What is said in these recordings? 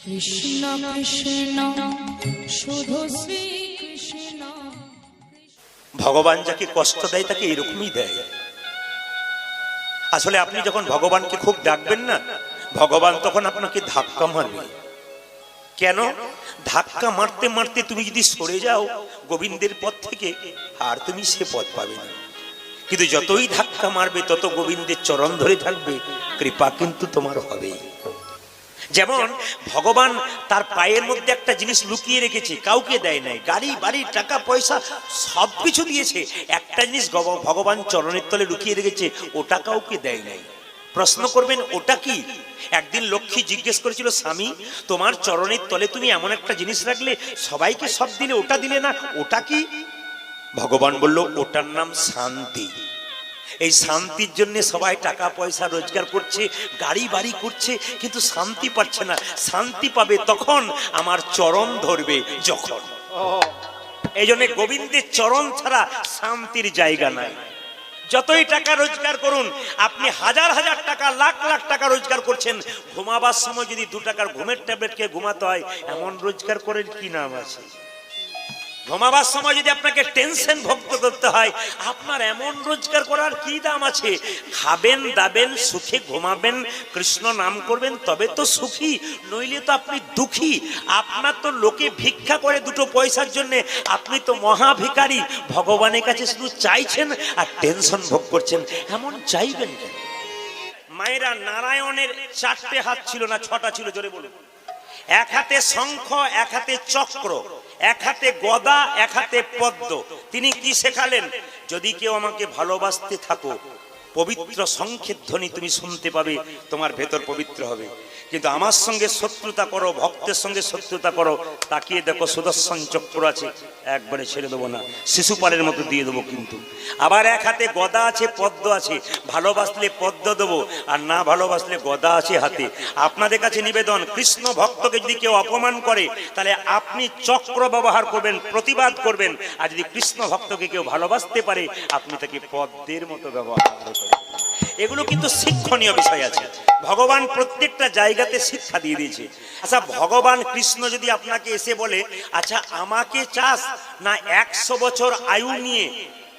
কৃষ্ণ কৃষ্ণ শুধু শ্রী কৃষ্ণ। ভগবান যাকে কষ্ট দেয় তাকে এরকমই দেয়। আসলে আপনি যখন ভগবানকে খুব ডাকবেন না, ভগবান তখন আপনাকে ধাক্কা মারবে। কেন? ধাক্কা মারতে মারতে তুমি যদি সরে যাও গোবিন্দের পথ থেকে, আর তুমি সে পথ পাবে না। কিন্তু যতই ধাক্কা মারবে তত গোবিন্দের চরণ ধরে থাকবে, কৃপা কিন্তু তোমার হবেই। যেমন ভগবান তার পায়ের মধ্যে একটা জিনিস লুকিয়ে রেখেছে, কাউকে দেয় নাই। গাড়ি বাড়ি টাকা পয়সা সবকিছু দিয়েছে, একটা জিনিস ভগবান চরণের তলে লুকিয়ে রেখেছে, ওটা কাউকে দেয় নাই। প্রশ্ন করবেন ওটা কি? একদিন লক্ষ্মী জিজ্ঞেস করেছিল, স্বামী তোমার চরণের তলে তুমি এমন একটা জিনিস রাখলে, সবাইকে সব দিলে, ওটা দিলে না, ওটা কি? ভগবান বলল, ওটার নাম শান্তি। এই শান্তির জন্য সবাই টাকা পয়সা রোজগার করছে, গাড়ি বাড়ি করছে, কিন্তু শান্তি পাচ্ছে না। শান্তি পাবে তখন আমার চরণ ধরবে যখন। এই জন্য গোবিন্দের চরণ ছাড়া শান্তির জায়গা নাই। যতই টাকা রোজগার করুন, আপনি হাজার হাজার টাকা লাখ লাখ টাকা রোজগার করছেন, ঘুমাবার সময় যদি 2 টাকার ঘুমের ট্যাবলেট খেয়ে ঘুমাতে হয়, এমন রোজগার করেন কি নাম আছে? ঘুমাবার সময় যদি আপনাকে টেনশন ভুক্ত করতে হয়, আপনার এমন রোজগার করার কি দাম আছে? খাবেন দাবেন সুখে ঘুমাবেন, কৃষ্ণ নাম করবেন, তবে তো সুখী, নইলে তো আপনি দুঃখী। আপনার তো লোকে ভিক্ষা করে 2 পয়সার জন্য, আপনি তো মহা ভিখারি। ভগবানের কাছে শুধু চাইছেন আর টেনশন ভোগ করছেন, এমন চাইবেন কেন? মায়েরা, নারায়ণের 4টে হাত ছিল না 6টা ছিল? জোরে বলুন। এক হাতে শঙ্খ, এক হাতে চক্র, এক হাতে গদা, এক হাতে পদ্ম। তিনি কি শেখালেন? যদি কেউ আমাকে ভালোবাসতে থাকো, পবিত্র শঙ্খের ধ্বনি তুমি শুনতে পাবে, তোমার ভেতর পবিত্র হবে। কিন্তু আমার সঙ্গে শত্রুতা করো, ভক্তের সঙ্গে শত্রুতা করো, তাকিয়ে দেখো সুদর্শন চক্র আছে, একবারে ছেড়ে দেবো না, শিশুপালের মতো দিয়ে দেবো। কিন্তু আবার এক হাতে গদা আছে, পদ্ম আছে, ভালোবাসলে পদ্ম দেবো, আর না ভালোবাসলে গদা আছে হাতে। আপনাদের কাছে নিবেদন, কৃষ্ণ ভক্তকে যদি কেউ অপমান করে, তাহলে আপনি চক্র ব্যবহার করবেন, প্রতিবাদ করবেন। আর যদি কৃষ্ণ ভক্তকে কেউ ভালোবাসতে পারে, আপনি তাকে পদ্মের মতো ব্যবহার করবেন। এগুলো কিন্তু শিক্ষণীয় বিষয় আছে। ভগবান প্রত্যেকটা জায়গাতে শিক্ষা দিয়ে দিয়েছে। আচ্ছা, ভগবান কৃষ্ণ যদি আপনাকে এসে বলে, আচ্ছা আমাকে চাস না 100 বছর আয়ু নিয়ে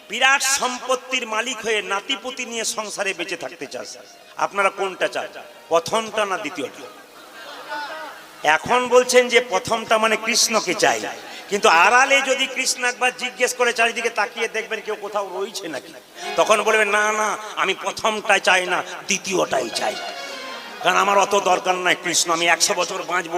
বিরাট সম্পত্তির মালিক হয়ে নাতিপুতি নিয়ে সংসারে বেঁচে থাকতে চাস, আপনারা কোনটা চান? প্রথমটা না দ্বিতীয়টা? এখন বলছেন যে প্রথমটা, মানে কৃষ্ণকে চাই। কিন্তু আড়ালে যদি কৃষ্ণ একবার জিজ্ঞেস করে, চারিদিকে তাকিয়ে দেখবেন কেউ কোথাও রয়েছে নাকি, তখন বলবেন, না না আমি প্রথমটাই চাই না, দ্বিতীয়টাই চাই, কারণ আমার অত দরকার নাই কৃষ্ণ, আমি 100 বছর বাঁচবো।